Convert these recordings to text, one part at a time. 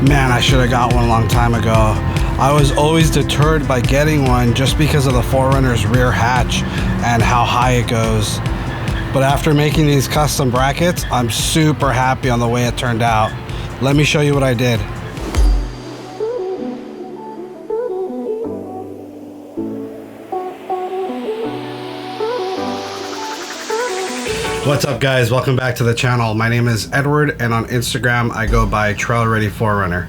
Man, I should have got one a long time ago. I was always deterred by getting one just because of the 4Runner's rear hatch and how high it goes. But after making these custom brackets, I'm super happy on the way it turned out. Let me show you what I did. What's up guys, welcome back to the channel. My name is Edward and on Instagram I go by Trail Ready 4Runner.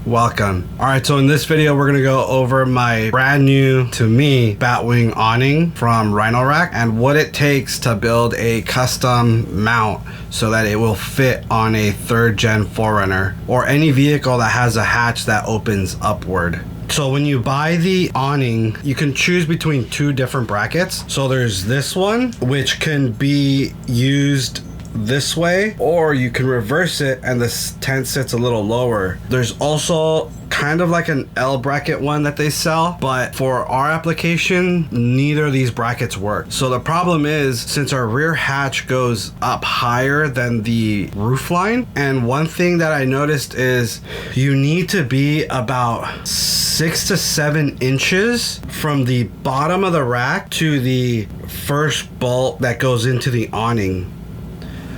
Welcome. Alright, so in this video we're gonna go over my brand new to me Batwing awning from Rhino-Rack and what it takes to build a custom mount so that it will fit on a 3rd gen 4Runner or any vehicle that has a hatch that opens upward. So when you buy the awning, you can choose between 2 different brackets. So there's this one, which can be used this way, or you can reverse it and the tent sits a little lower. There's also kind of like an L bracket one that they sell, but for our application, neither of these brackets work. So the problem is, since our rear hatch goes up higher than the roof line, and one thing that I noticed is you need to be about 6 to 7 inches from the bottom of the rack to the first bolt that goes into the awning.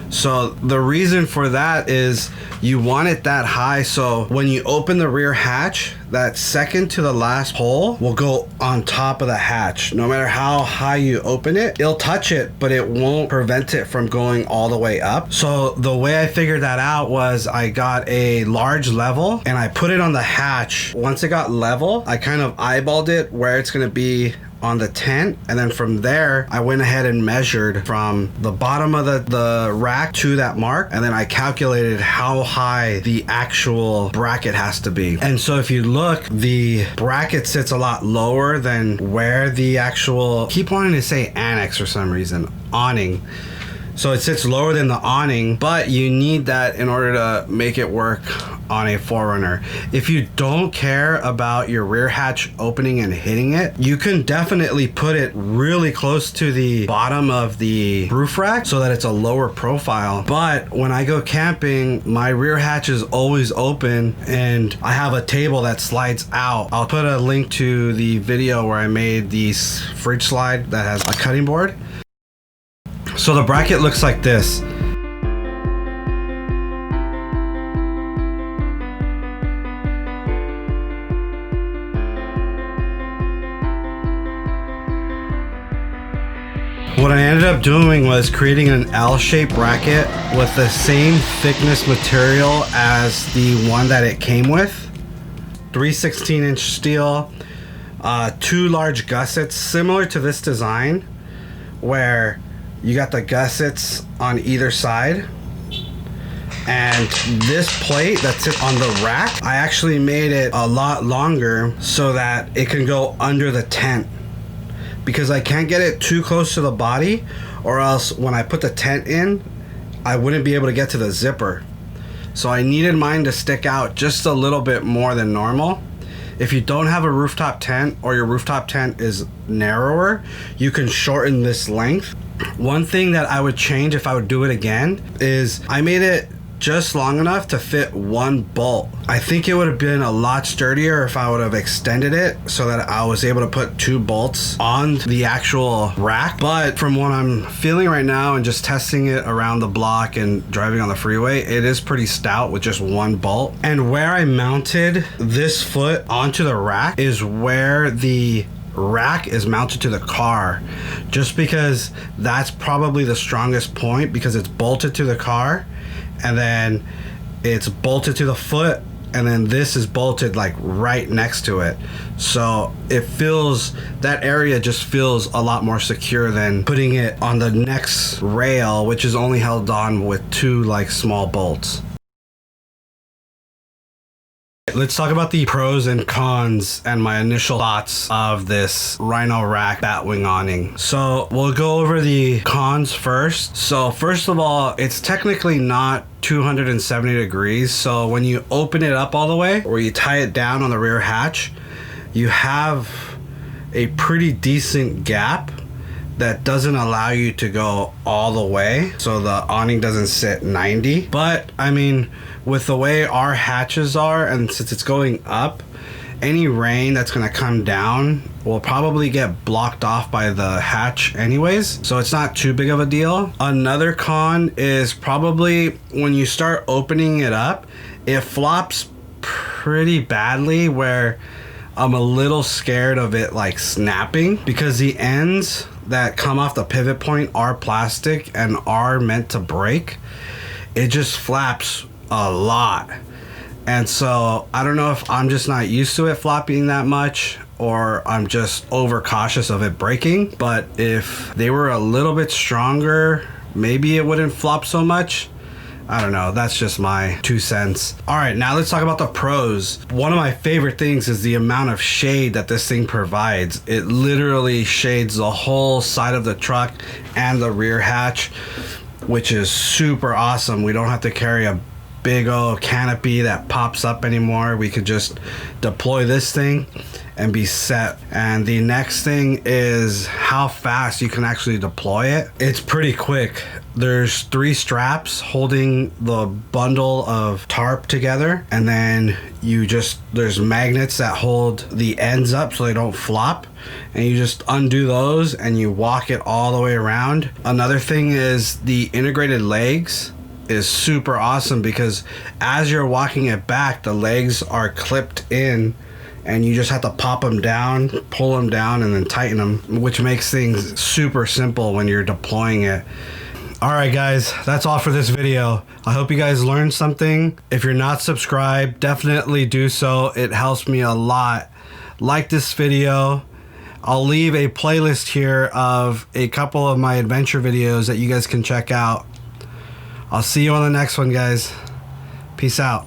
So the reason for that is you want it that high so when you open the rear hatch, that second to the last hole will go on top of the hatch. No matter how high you open it, it'll touch it, but it won't prevent it from going all the way up. So the way I figured that out was I got a large level and I put it on the hatch. Once it got level, I kind of eyeballed it where it's gonna be on the tent, and then from there I went ahead and measured from the bottom of the rack to that mark, and then I calculated how high the actual bracket has to be. And so if you look, the bracket sits a lot lower than where the actual, keep wanting to say annex for some reason, awning. So it sits lower than the awning, but you need that in order to make it work on a 4Runner. If you don't care about your rear hatch opening and hitting it, you can definitely put it really close to the bottom of the roof rack so that it's a lower profile. But when I go camping, my rear hatch is always open and I have a table that slides out. I'll put a link to the video where I made the fridge slide that has a cutting board. So the bracket looks like this. What I ended up doing was creating an L-shaped bracket with the same thickness material as the one that it came with. 3/16" steel, 2 large gussets similar to this design where you got the gussets on either side, and this plate that sits on the rack, I actually made it a lot longer so that it can go under the tent, because I can't get it too close to the body or else when I put the tent in, I wouldn't be able to get to the zipper. So I needed mine to stick out just a little bit more than normal. If you don't have a rooftop tent or your rooftop tent is narrower, you can shorten this length. One thing that I would change if I would do it again is I made it just long enough to fit 1 bolt. I think it would have been a lot sturdier if I would have extended it so that I was able to put 2 bolts on the actual rack. But from what I'm feeling right now and just testing it around the block and driving on the freeway, it is pretty stout with just 1 bolt. And where I mounted this foot onto the rack is where the rack is mounted to the car, just because that's probably the strongest point, because it's bolted to the car and then it's bolted to the foot, and then this is bolted like right next to it. So it feels, that area just feels a lot more secure than putting it on the next rail, which is only held on with 2 like small bolts. Let's talk about the pros and cons and my initial thoughts of this Rhino-Rack Batwing awning. So we'll go over the cons first. So first of all, it's technically not 270 degrees. So when you open it up all the way, or you tie it down on the rear hatch, you have a pretty decent gap that doesn't allow you to go all the way, so the awning doesn't sit 90. But I mean, with the way our hatches are, and since it's going up, any rain that's gonna come down will probably get blocked off by the hatch anyways, so it's not too big of a deal. Another con is probably when you start opening it up, it flops pretty badly, where I'm a little scared of it like snapping, because the ends that come off the pivot point are plastic and are meant to break. It just flaps a lot. And so I don't know if I'm just not used to it flopping that much, or I'm just overcautious of it breaking. But if they were a little bit stronger, maybe it wouldn't flop so much. I don't know, that's just my 2 cents. All right, now let's talk about the pros. One of my favorite things is the amount of shade that this thing provides. It literally shades the whole side of the truck and the rear hatch, which is super awesome. We don't have to carry a big old canopy that pops up anymore. We could just deploy this thing and be set. And the next thing is how fast you can actually deploy it. It's pretty quick. There's 3 straps holding the bundle of tarp together, and then there's magnets that hold the ends up so they don't flop, and you just undo those and you walk it all the way around. Another thing is the integrated legs is super awesome, because as you're walking it back, the legs are clipped in and you just have to pop them down, pull them down, and then tighten them, which makes things super simple when you're deploying it. All right, guys, that's all for this video. I hope you guys learned something. If you're not subscribed, definitely do so. It helps me a lot. Like this video. I'll leave a playlist here of a couple of my adventure videos that you guys can check out. I'll see you on the next one, guys. Peace out.